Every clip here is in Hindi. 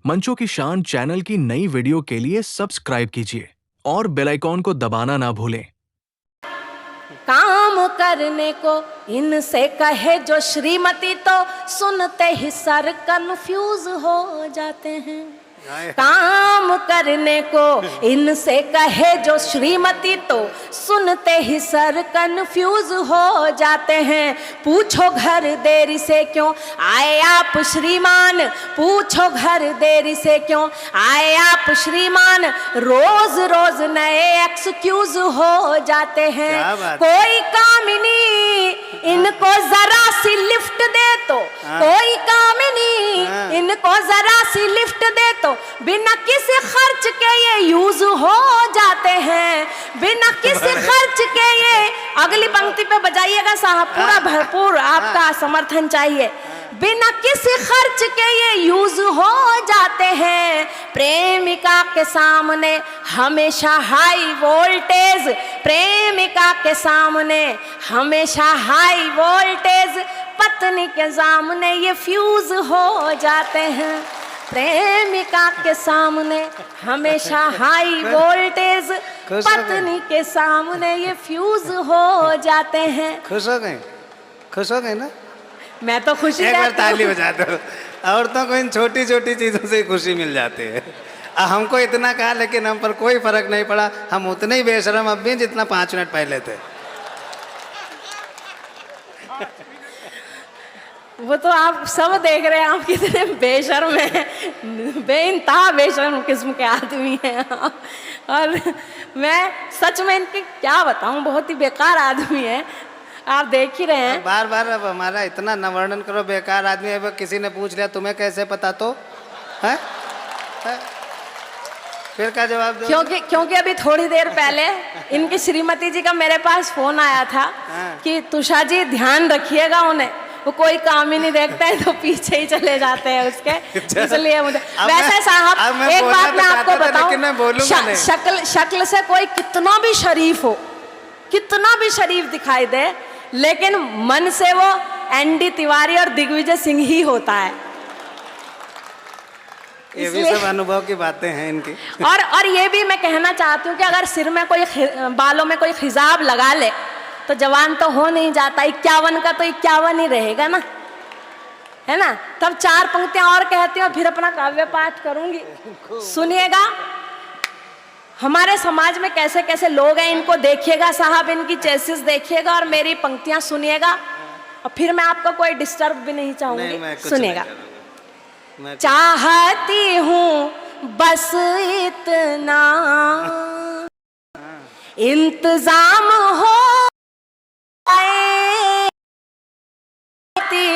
मंचो की शान चैनल की नई वीडियो के लिए सब्सक्राइब कीजिए और बेल आइकॉन को दबाना ना भूलें। काम करने को इनसे कहे जो श्रीमती तो सुनते ही सर कंफ्यूज हो जाते हैं। काम करने को इनसे कहे जो श्रीमती तो सुनते ही सर कंफ्यूज हो जाते हैं। पूछो घर देरी से क्यों आए आप श्रीमान, पूछो घर देरी से क्यों आए आप श्रीमान, रोज रोज नए एक्सक्यूज हो जाते हैं। कोई काम ही नहीं इनको जरा सी लिफ्ट दे तो, कोई काम ही नहीं इनको जरा सी लिफ्ट दे तो बिना किसी खर्च के ये यूज हो जाते हैं। बिना किसी खर्च के ये, अगली पंक्ति पे बजाइएगा साहब, पूरा भरपूर आपका समर्थन चाहिए। बिना किसी खर्च के ये यूज हो जाते हैं। प्रेमिका के सामने हमेशा हाई वोल्टेज, प्रेमिका के सामने हमेशा हाई वोल्टेज, पत्नी के सामने ये फ्यूज हो जाते हैं। प्रेमिका के सामने हमेशा हाई वोल्टेज, पत्नी के सामने ये फ्यूज हो जाते हैं। खुश हो गए? खुश हो गए ना? मैं तो खुशी एक बार ताली बजा दो। औरतों को इन छोटी छोटी चीजों से खुशी मिल जाती है। हमको इतना कहा लेकिन हम पर कोई फर्क नहीं पड़ा। हम उतने ही बेशरम अब भी जितना 5 मिनट पहले थे। वो तो आप सब देख रहे हैं, आप कितने बेशर्म हैं, बेइंतहा बेशर्म किस्म के आदमी हैं। और मैं सच में इनके क्या बताऊं, बहुत ही बेकार आदमी है, आप देख ही रहे हैं। बार बार अब हमारा इतना न वर्णन करो, बेकार आदमी है। किसी ने पूछ लिया तुम्हें कैसे पता, तो है? फिर क्या जवाब दो? क्योंकि अभी थोड़ी देर पहले इनकी श्रीमती जी का मेरे पास फोन आया था कि तुषा जी ध्यान रखिएगा उन्हें, वो कोई काम ही नहीं देखता है तो पीछे ही चले जाते हैं उसके, इसलिए मुझे। वैसे साहब एक बात मैं आपको बताऊं, शक्ल से कोई कितना भी शरीफ हो, कितना भी शरीफ दिखाई दे, लेकिन मन से वो एनडी तिवारी और दिग्विजय सिंह ही होता है। ये भी सब अनुभव की बातें हैं इनकी। और ये भी मैं कहना चाहती हूँ कि अगर सिर में कोई बालों में कोई खिजाब लगा ले तो जवान तो हो नहीं जाता, 51 का तो 51 ही रहेगा ना, है ना। तब 4 पंक्तियां और कहती हूँ, फिर अपना काव्य पाठ करूंगी। सुनिएगा हमारे समाज में कैसे कैसे लोग हैं, इनको देखिएगा साहब, इनकी चेसिस देखिएगा और मेरी पंक्तियां सुनिएगा, और फिर मैं आपको कोई डिस्टर्ब भी नहीं चाहूंगी। सुनिएगा। चाहती हूँ बस इतना इंतजाम हो,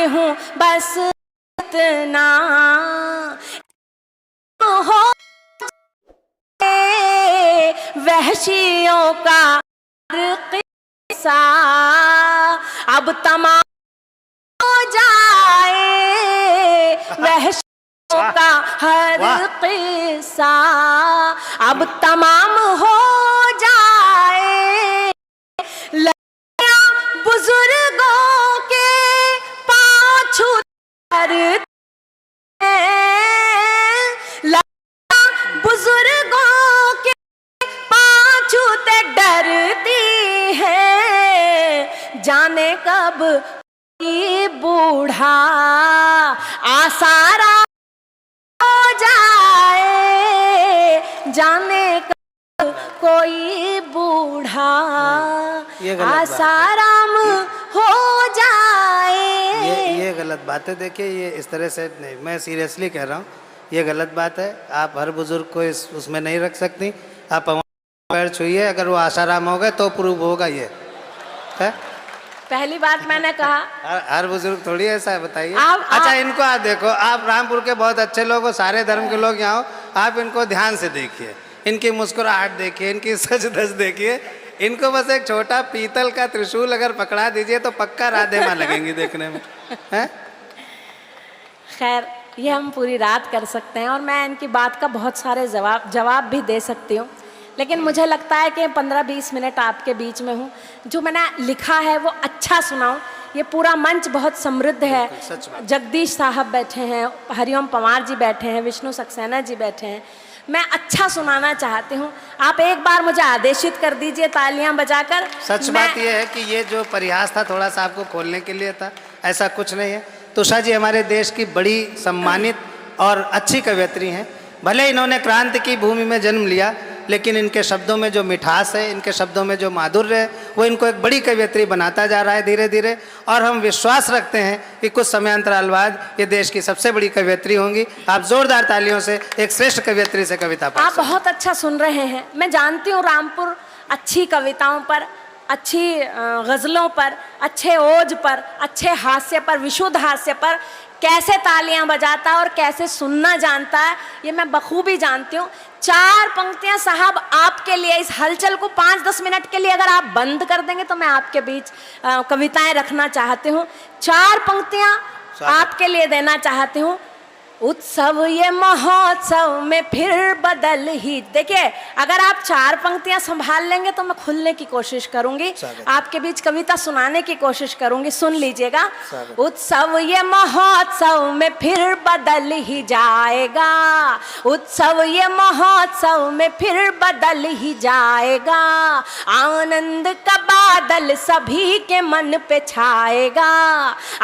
हूँ बस इतना हो, वहशियों का किस्सा अब तमाम हो जाए, वहशियों का हर किस्सा अब तमाम हो जाए। बुजुर्गों के पाछू बुजुर्गों के पाछू ते डरती है, जाने कब ये बूढ़ा आसारा हो जाए, जाने कब कोई बूढ़ा आसाराम हो जाए। ये गलत बात है। देखिए ये इस तरह से नहीं, मैं सीरियसली कह रहा हूँ, ये गलत बात है। आप हर बुजुर्ग को उसमें नहीं रख सकती। आप पैर छुइए, अगर वो आसाराम हो गए तो प्रूव होगा ये है? पहली बात मैंने कहा हर बुजुर्ग थोड़ी ऐसा है, बताइए। अच्छा इनको आप देखो, आप रामपुर के बहुत अच्छे लोग हो, सारे धर्म के लोग यहाँ हो, आप इनको ध्यान से देखिए, इनकी मुस्कुराहट देखिए, इनकी सज धज देखिए। इनको बस एक छोटा पीतल का त्रिशूल अगर पकड़ा दीजिए तो पक्का राधे माँ लगेंगी देखने में, है? खैर ये हम पूरी रात कर सकते हैं और मैं इनकी बात का बहुत सारे जवाब भी दे सकती हूँ, लेकिन मुझे लगता है कि 15-20 मिनट आपके बीच में हूँ, जो मैंने लिखा है वो अच्छा सुनाऊँ, ये पूरा मंच बहुत समृद्ध है। सच बात। जगदीश साहब बैठे हैं, हरिओम पवार जी बैठे हैं, विष्णु सक्सेना जी बैठे हैं। मैं अच्छा सुनाना चाहती हूँ, आप एक बार मुझे आदेशित कर दीजिए तालियां बजाकर। सच बात यह है कि ये जो परिहास था थोड़ा सा आपको खोलने के लिए था, ऐसा कुछ नहीं है। तुषा जी हमारे देश की बड़ी सम्मानित और अच्छी कवयित्री हैं। भले इन्होंने क्रांति की भूमि में जन्म लिया, लेकिन इनके शब्दों में जो मिठास है, इनके शब्दों में जो माधुर्य है, वो इनको एक बड़ी कवयित्री बनाता जा रहा है धीरे धीरे। और हम विश्वास रखते हैं कि कुछ समयांतराल बाद ये देश की सबसे बड़ी कवयित्री होंगी। आप जोरदार तालियों से एक श्रेष्ठ कवयित्री से कविता पाठ आप बहुत अच्छा सुन रहे हैं। मैं जानती हूँ रामपुर अच्छी कविताओं पर, अच्छी गज़लों पर, अच्छे ओज पर, अच्छे हास्य पर, विशुद्ध हास्य पर कैसे तालियां बजाता है और कैसे सुनना जानता है, ये मैं बखूबी जानती हूँ। 4 पंक्तियां साहब आपके लिए, इस हलचल को 5-10 मिनट के लिए अगर आप बंद कर देंगे तो मैं आपके बीच कविताएं रखना चाहती हूँ। 4 पंक्तियां आपके लिए देना चाहती हूँ। उत्सव ये महोत्सव में फिर बदल ही, देखिए अगर आप 4 पंक्तियां संभाल लेंगे तो मैं खुलने की कोशिश करूंगी, आपके बीच कविता सुनाने की कोशिश करूंगी। सुन लीजिएगा। उत्सव ये महोत्सव में फिर बदल ही जाएगा, उत्सव ये महोत्सव में फिर बदल ही जाएगा, आनंद का बादल सभी के मन पे छाएगा,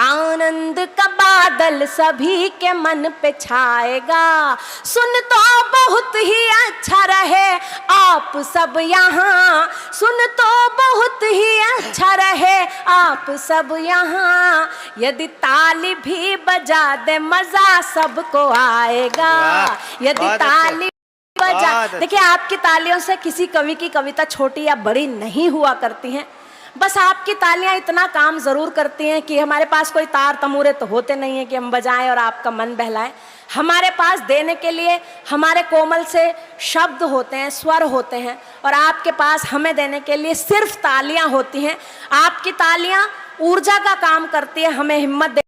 आनंद का बादल सभी के मन पे छाएगा। सुन तो बहुत ही अच्छा रहे आप सब यहाँ, सुन तो बहुत ही अच्छा रहे आप सब यहाँ, यदि ताली भी बजा दे मजा सबको आएगा, यदि ताली बजा। देखिए आपकी तालियों से किसी कवि की कविता छोटी या बड़ी नहीं हुआ करती हैं, बस आपकी तालियां इतना काम ज़रूर करती हैं कि हमारे पास कोई तार तमूरे तो होते नहीं हैं कि हम बजाएं और आपका मन बहलाएं। हमारे पास देने के लिए हमारे कोमल से शब्द होते हैं, स्वर होते हैं, और आपके पास हमें देने के लिए सिर्फ तालियां होती हैं। आपकी तालियां ऊर्जा का काम करती है, हमें हिम्मत दे।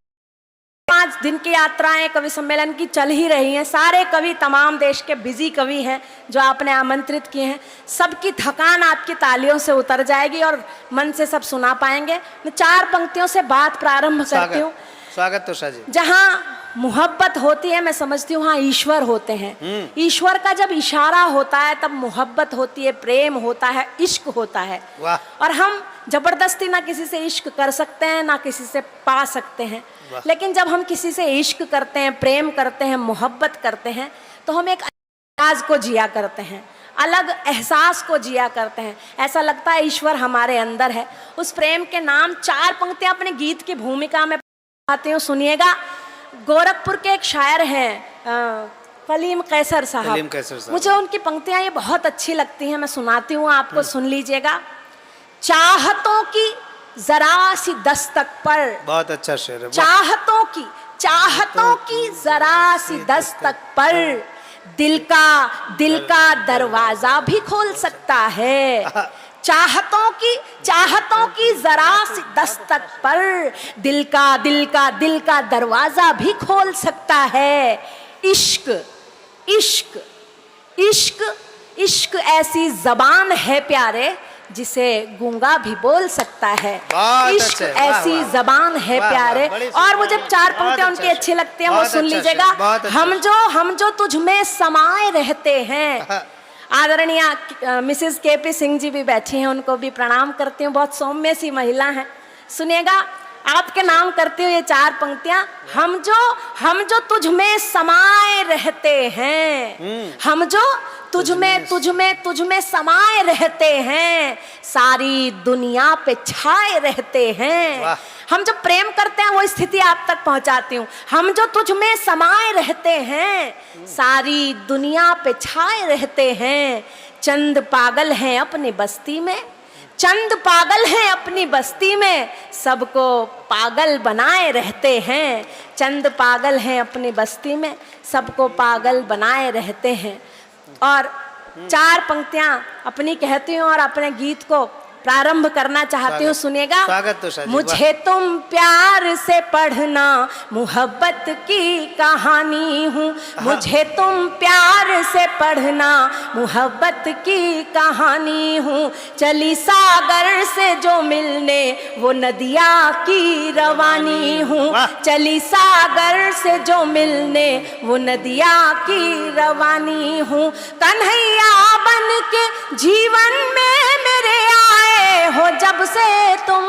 5 दिन की यात्राएं कवि सम्मेलन की चल ही रही हैं। सारे कवि तमाम देश के बिजी कवि हैं जो आपने आमंत्रित किए हैं, सबकी थकान आपकी तालियों से उतर जाएगी और मन से सब सुना पाएंगे। मैं 4 पंक्तियों से बात प्रारंभ करती हूँ। स्वागत तुषा जी। जहाँ मोहब्बत होती है मैं समझती हूँ वहाँ ईश्वर होते हैं। ईश्वर का जब इशारा होता है तब मोहब्बत होती है, प्रेम होता है, इश्क होता है। और हम जबरदस्ती ना किसी से इश्क कर सकते हैं ना किसी से पा सकते हैं, लेकिन जब हम किसी से इश्क करते हैं, प्रेम करते हैं, मोहब्बत करते हैं तो हम एक अंदाज को जिया करते हैं, अलग एहसास को जिया करते हैं। ऐसा लगता है ईश्वर हमारे अंदर है। उस प्रेम के नाम 4 पंक्तियां अपने गीत की भूमिका में आती हूँ, सुनिएगा। गोरखपुर के एक शायर हैं कलीम कैसर साहब, मुझे उनकी पंक्तियां ये बहुत अच्छी लगती हैं, मैं सुनाती हूँ आपको, सुन लीजिएगा। चाहतों की जरा सी दस्तक पर, बहुत अच्छा शेर है। चाहतों की जरा सी दस्तक पर दिल का दरवाजा भी खोल सकता है। चाहतों की जरा सी दस्तक पर दिल का दरवाजा भी खोल सकता है। इश्क इश्क इश्क इश्क ऐसी जबान है प्यारे जिसे गूंगा भी बोल सकता है। इश्क ऐसी जबान है प्यारे। और मुझे 4 पंक्तियां उनकी अच्छी लगती हैं, वो सुन लीजिएगा। हम जो तुझ में समाये रहते हैं। आदरणीय मिसेस केपी सिंह जी भी बैठी हैं, उनको भी प्रणाम करती हूँ, बहुत सौम्य सी महिला हैं। सुनिएगा, आपके नाम करती हूँ ये 4 पंक्तियां। हम जो तुझ में समाये रहते हैं, हम जो तुझ में समाये रहते हैं, सारी दुनिया पे छाए रहते हैं। हम जब प्रेम करते हैं वो स्थिति आप तक पहुंचाती हूँ। हम जो तुझ में समाये रहते हैं, सारी दुनिया पे छाए रहते हैं। चंद पागल हैं अपनी बस्ती में, चंद पागल हैं अपनी बस्ती में, सबको पागल बनाए रहते हैं। चंद पागल हैं अपनी बस्ती में, सबको पागल बनाए रहते हैं। और 4 पंक्तियां अपनी कहती हूँ और अपने गीत को प्रारंभ करना चाहती हूँ, सुनिएगा। स्वागत तुषार जी, मुझे तुम प्यार से पढ़ना, मोहब्बत की कहानी हूँ। मुझे तुम प्यार से पढ़ना, मोहब्बत की कहानी हूँ। चली सागर से जो मिलने, वो नदिया की रवानी हूँ। चली सागर से जो मिलने, वो नदिया की रवानी हूँ। कन्हैया बन के जीवन में मेरे आए हो जब से तुम,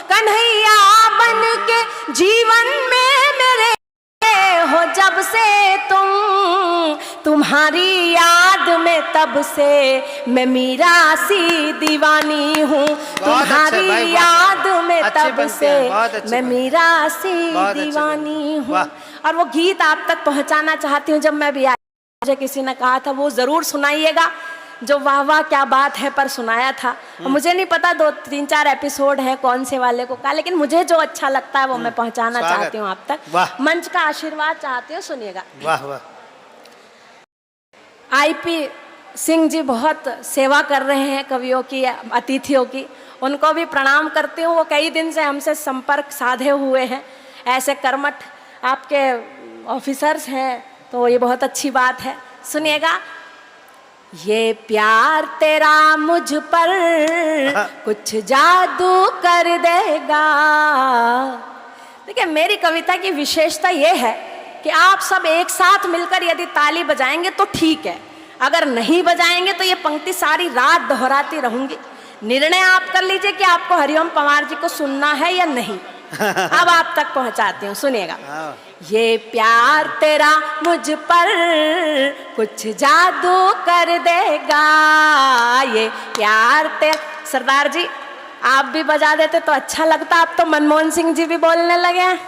कन्हैया बन के जीवन में मेरे आए हो जब से तुम। तुम्हारी याद में तब से मैं मीरा सी दीवानी हूँ। तुम्हारी याद में तब से मैं मीरा सी दीवानी हूँ। और वो गीत आप तक पहुँचाना चाहती हूँ। जब मैं भी आई, मुझे किसी ने कहा था वो जरूर सुनाइएगा, जो वाह वाह क्या बात है पर सुनाया था। और मुझे नहीं पता 2-3-4 एपिसोड है कौन से वाले को कहा, लेकिन मुझे जो अच्छा लगता है वो मैं पहुंचाना चाहती हूँ आप तक। मंच का आशीर्वाद चाहती हूँ, सुनिएगा। वाह वाह। आईपी सिंह जी बहुत सेवा कर रहे हैं कवियों की, अतिथियों की, उनको भी प्रणाम करती हूँ। वो कई दिन से हमसे संपर्क साधे हुए हैं। ऐसे कर्मठ आपके ऑफिसर्स हैं तो ये बहुत अच्छी बात है। सुनिएगा। ये प्यार तेरा मुझ पर कुछ जादू कर देगा। देखिए, मेरी कविता की विशेषता ये है कि आप सब एक साथ मिलकर यदि ताली बजाएंगे तो ठीक है, अगर नहीं बजाएंगे तो ये पंक्ति सारी रात दोहराती रहूंगी। निर्णय आप कर लीजिए कि आपको हरिओम पंवार जी को सुनना है या नहीं। अब आप तक पहुंचाती हूँ, सुनिएगा। ये प्यार तेरा मुझ पर कुछ जादू कर देगा। ये प्यार तेरा, सरदार जी आप भी बजा देते तो अच्छा लगता। आप तो मनमोहन सिंह जी भी बोलने लगे हैं।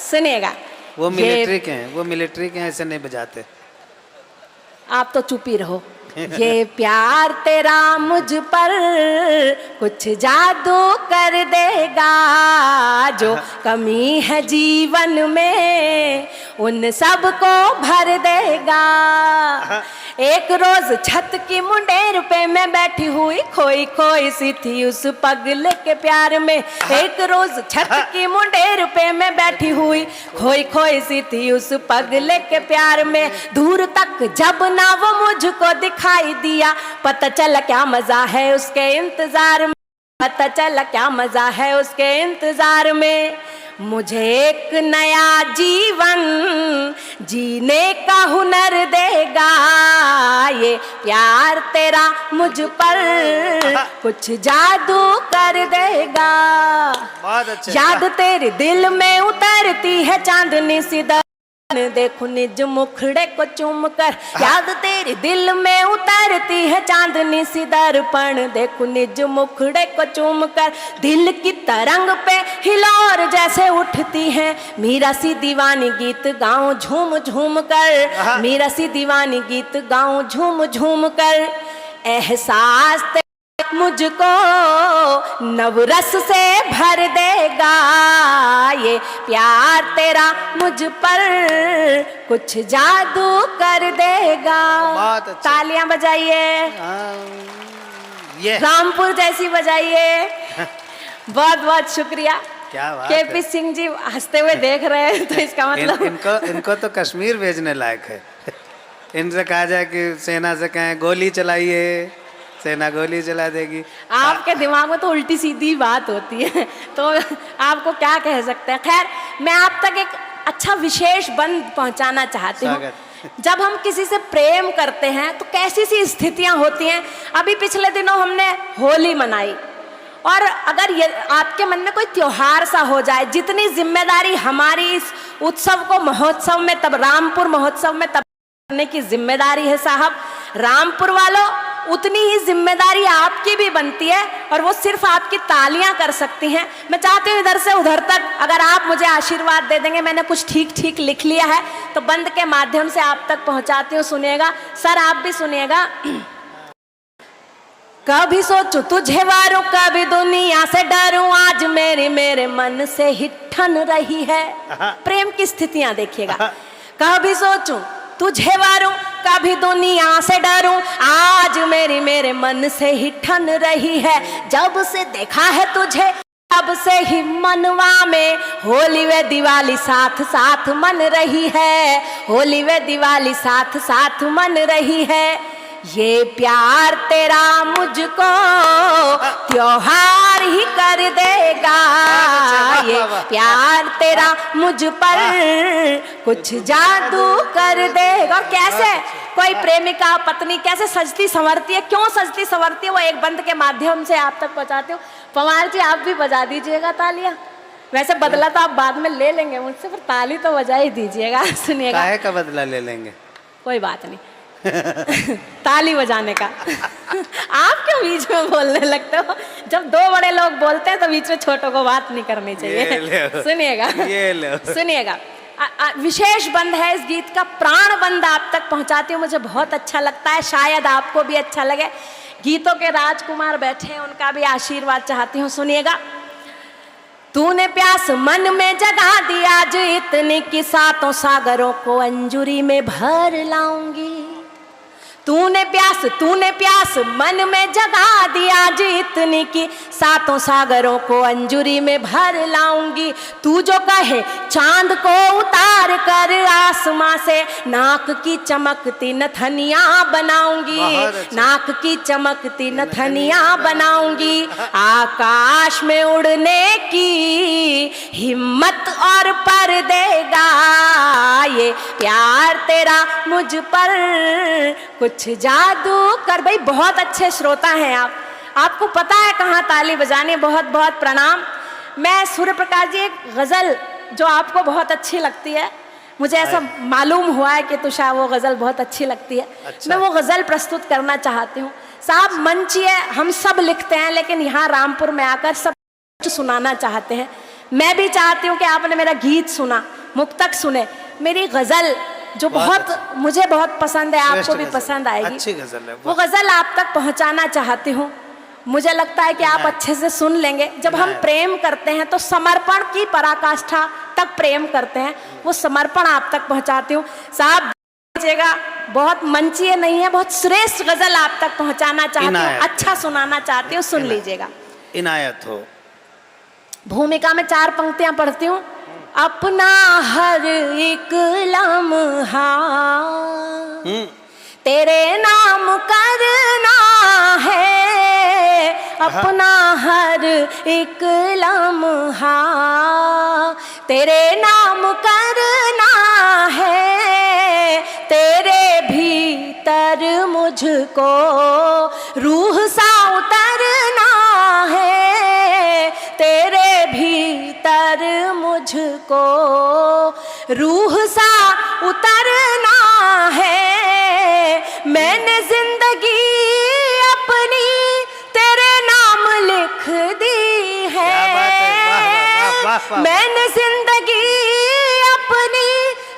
सुनिएगा। वो मिलिट्री के हैं, वो मिलिट्री के हैं, ऐसे नहीं बजाते। आप तो चुप ही रहो। ये प्यार तेरा मुझ पर कुछ जादू कर देगा। जो कमी है जीवन में उन सब को भर देगा। एक रोज छत की मुंडेर पे मैं बैठी हुई, खोई खोई सी थी उस पगले के प्यार में। एक रोज छत की मुंडेर पे मैं बैठी हुई, खोई खोई सी थी उस पगले के प्यार में। दूर तक जब ना वो मुझको दिखाई दिया, पता चला क्या मजा है उसके इंतजार में। पता चला क्या मजा है उसके इंतजार में। मुझे एक नया जीवन जीने का हुनर देगा। ये प्यार तेरा मुझ पर कुछ जादू कर देगा। बहुत अच्छा। याद तेरे दिल में उतरती है चांदनी सी, देखो निज मुखड़े को चूम कर। याद तेरे दिल में उतरती है चांदनी सी, दर्पण देखो निज मुखड़े को चूम कर। दिल की तरंग पे हिलोर जैसे उठती है, मीरा सी दीवानी गीत गाऊं झूम झूम कर। मीरा सी दीवानी गीत गाऊं झूम झूम कर। एहसास मुझको नवरस से भर देगा। ये प्यार तेरा मुझ पर कुछ जादू कर देगा। बहुत अच्छा। तालियां बजाइए, ये रामपुर जैसी बजाइए। बहुत बहुत शुक्रिया। क्या बात केपी सिंह जी हंसते हुए देख रहे हैं तो इसका मतलब इनको तो कश्मीर भेजने लायक है। इनसे कहा जाए कि सेना से कहें गोली चलाइए, सेना गोली चला देगी। आपके दिमाग में तो उल्टी सीधी बात होती है, तो आपको क्या कह सकते हैं। खैर, मैं आप तक एक अच्छा विशेष बंद पहुंचाना चाहती हूँ। जब हम किसी से प्रेम करते हैं तो कैसी सी स्थितियां होती हैं। अभी पिछले दिनों हमने होली मनाई, और अगर ये आपके मन में कोई त्योहार सा हो जाए, जितनी जिम्मेदारी हमारी इस उत्सव को महोत्सव में, तब रामपुर महोत्सव में तब करने की जिम्मेदारी है साहब। रामपुर वालों, उतनी ही जिम्मेदारी आपकी भी बनती है, और वो सिर्फ आपकी तालियां कर सकती हैं। मैं चाहती हूँ इधर से उधर तक अगर आप मुझे आशीर्वाद दे देंगे। मैंने कुछ ठीक ठीक लिख लिया है तो बंद के माध्यम से आप तक पहुंचाती हूँ, सुनिएगा। सर आप भी सुनिएगा। कभी सोचूं तुझे वारूं, कभी दुनिया से डरूं, आज मेरे मन से ही ठन रही है। प्रेम की स्थितियां देखिएगा। कभी सोचूं तुझे वारूं कभी दुनिया से डरूं, आज मेरे मन से ही ठन रही है, जब से देखा है तुझे तब से ही मनवा में होली व दिवाली साथ साथ मन रही है, होली व दिवाली साथ साथ मन रही है। ये प्यार तेरा मुझको त्योहार ही कर देगा, ये प्यार तेरा मुझ पर कुछ जादू कर देगा। और कैसे कोई प्रेमिका पत्नी कैसे सजती संवरती है, क्यों सजती संवरती है, वो एक बंद के माध्यम से आप तक पहुंचाती हूँ। पवार जी आप भी बजा दीजिएगा तालियां। वैसे बदला तो आप बाद में ले लेंगे मुझसे, पर ताली तो बजा ही दीजिएगा। सुनिएगा, काहे का बदला ले लेंगे? कोई बात नहीं। ताली बजाने का। आप क्यों बीच में बोलने लगते हो? जब दो बड़े लोग बोलते हैं तो बीच में छोटों को बात नहीं करनी चाहिए। सुनिएगा, सुनिएगा, विशेष बंद है इस गीत का, प्राण बंद आप तक पहुंचाती हूँ, मुझे बहुत अच्छा लगता है, शायद आपको भी अच्छा लगे। गीतों के राजकुमार बैठे हैं, उनका भी आशीर्वाद चाहती हूँ। सुनिएगा, तूने प्यास मन में जगा दी आज इतनी कि सातों सागरों को अंजुरी में भर लाऊंगी। तूने प्यास मन में जगा दी आज इतनी कि सातों सागरों को अंजुरी में भर लाऊंगी। तू जो कहे चांद को उतार कर आसमां से नाक की चमकती नथनियां बनाऊंगी, नाक की चमकती नथनियां बनाऊंगी। आकाश में उड़ने की हिम्मत और पर देगा, ये प्यार तेरा मुझ पर कुछ जादू कर। भाई बहुत अच्छे श्रोता हैं आप, आपको पता है कहाँ ताली बजानी। बहुत बहुत प्रणाम। मैं सूर्य प्रकाश जी, एक गज़ल जो आपको बहुत अच्छी लगती है, मुझे ऐसा मालूम हुआ है कि तुषा वो गज़ल बहुत अच्छी लगती है। अच्छा। मैं वो गज़ल प्रस्तुत करना चाहती हूँ। साहब मंचिए, हम सब लिखते हैं, लेकिन यहाँ रामपुर में आकर सब कुछ सुनाना चाहते हैं। मैं भी चाहती हूँ कि आपने मेरा गीत सुना, मुक्तक सुने, मेरी गज़ल जो बहुत मुझे बहुत पसंद है, आपको भी पसंद आएगी। अच्छी गजल है, वो गजल आप तक पहुंचाना चाहती हूँ। मुझे लगता है कि आप अच्छे से सुन लेंगे। जब हम प्रेम करते हैं तो समर्पण की पराकाष्ठा तक प्रेम करते हैं, वो समर्पण आप तक पहुंचाती हूँ। साहब दीजिएगा, बहुत मंचीय नहीं है, बहुत श्रेष्ठ गजल आप तक पहुंचाना चाहती हूँ, अच्छा सुनाना चाहती हूँ, सुन लीजिएगा। इनायत हो। भूमिका में 4 पंक्तियां पढ़ती हूँ। अपना हर एक लम्हा तेरे नाम करना है, अपना हर एक लम्हा तेरे नाम करना है। तेरे भीतर मुझको रूह सा उतरना है, तेरे भीतर मुझको रूह सा उतरना है। मैंने जिंदगी अपनी तेरे नाम लिख दी है, मैंने जिंदगी अपनी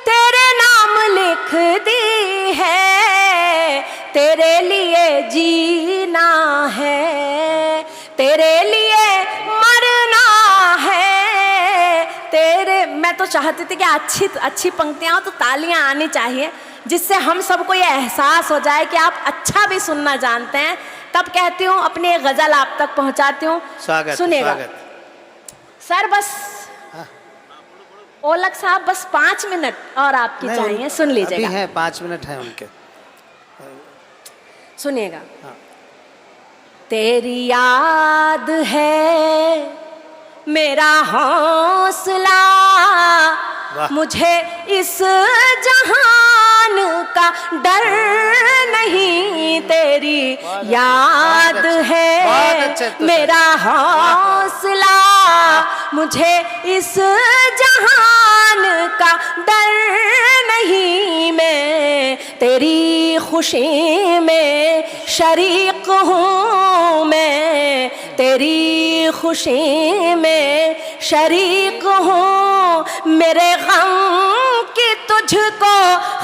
तेरे नाम लिख दी है। तेरे लिए जीना है, तेरे लिए मरना है, तेरे। मैं तो चाहती थी कि अच्छी पंक्तियां हो तो तालियां आनी चाहिए, जिससे हम सबको ये एहसास हो जाए कि आप अच्छा भी सुनना जानते हैं। तब कहती हूँ अपनी एक गजल आप तक पहुंचाती हूँ, सुनिएगा। सर बस ओलक साहब, बस 5 मिनट और आपकी चाहिए, सुन लीजिएगा। अभी है 5 मिनट है उनके, सुनिएगा। हाँ। तेरी याद है मेरा हौसला, मुझे इस जहान का डर नहीं। तेरी याद है मेरा हौसला, मुझे इस जहान का डर नहीं। मैं तेरी खुशी में शरीक हूँ, मैं तेरी खुशी में शरीक हूँ। मेरे गम की तुझको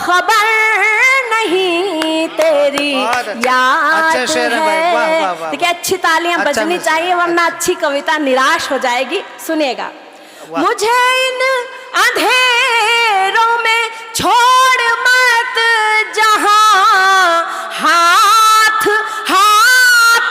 खबर नहीं, तेरी याद है। देखिए अच्छी तालियां बजनी चाहिए, वरना अच्छी कविता निराश हो जाएगी। सुनिएगा। मुझे इन अंधेरों में छोड़ मत जहां हाथ हाथ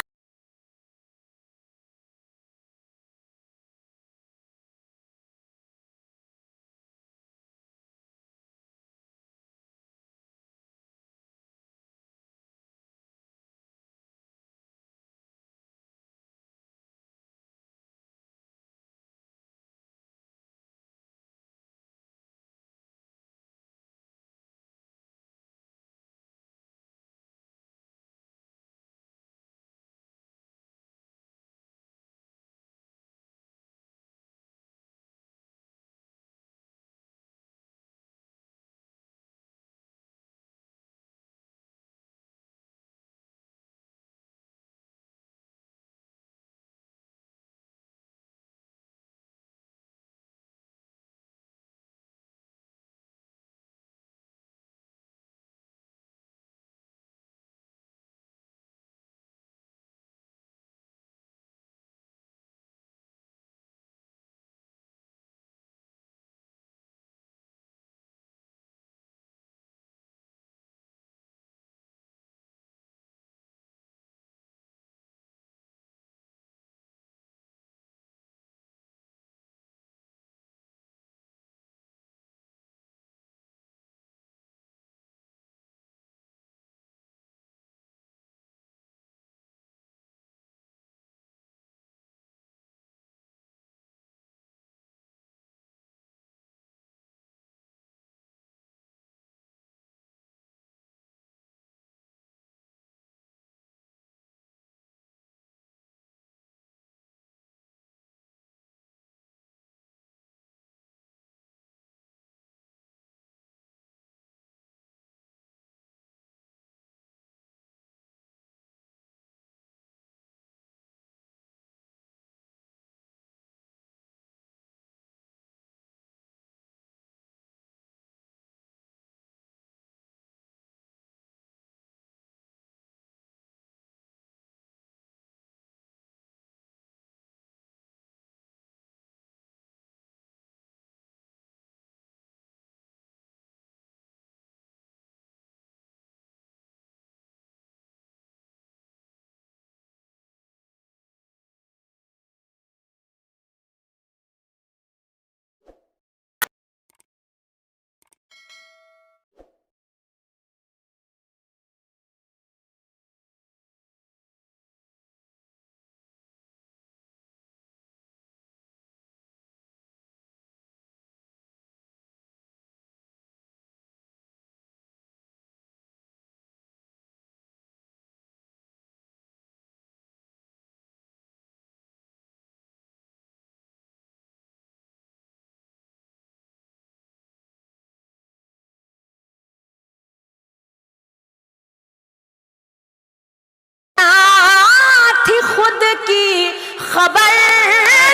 थी खुद की खबर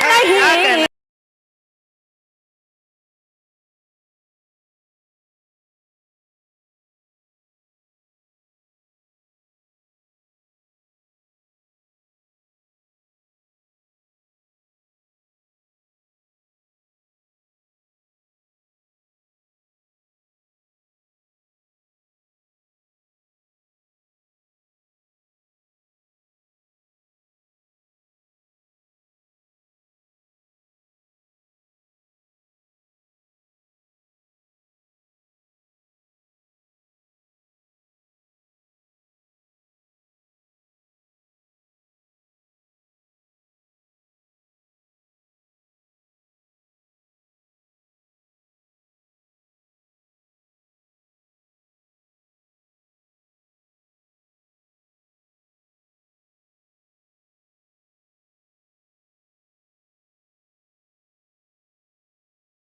नहीं।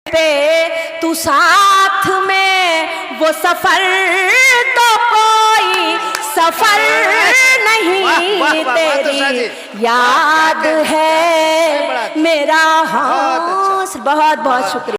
पे तू साथ में वो सफर तो कोई सफर नहीं। तेरी याद है मेरा हौसला। बहुत बहुत शुक्रिया।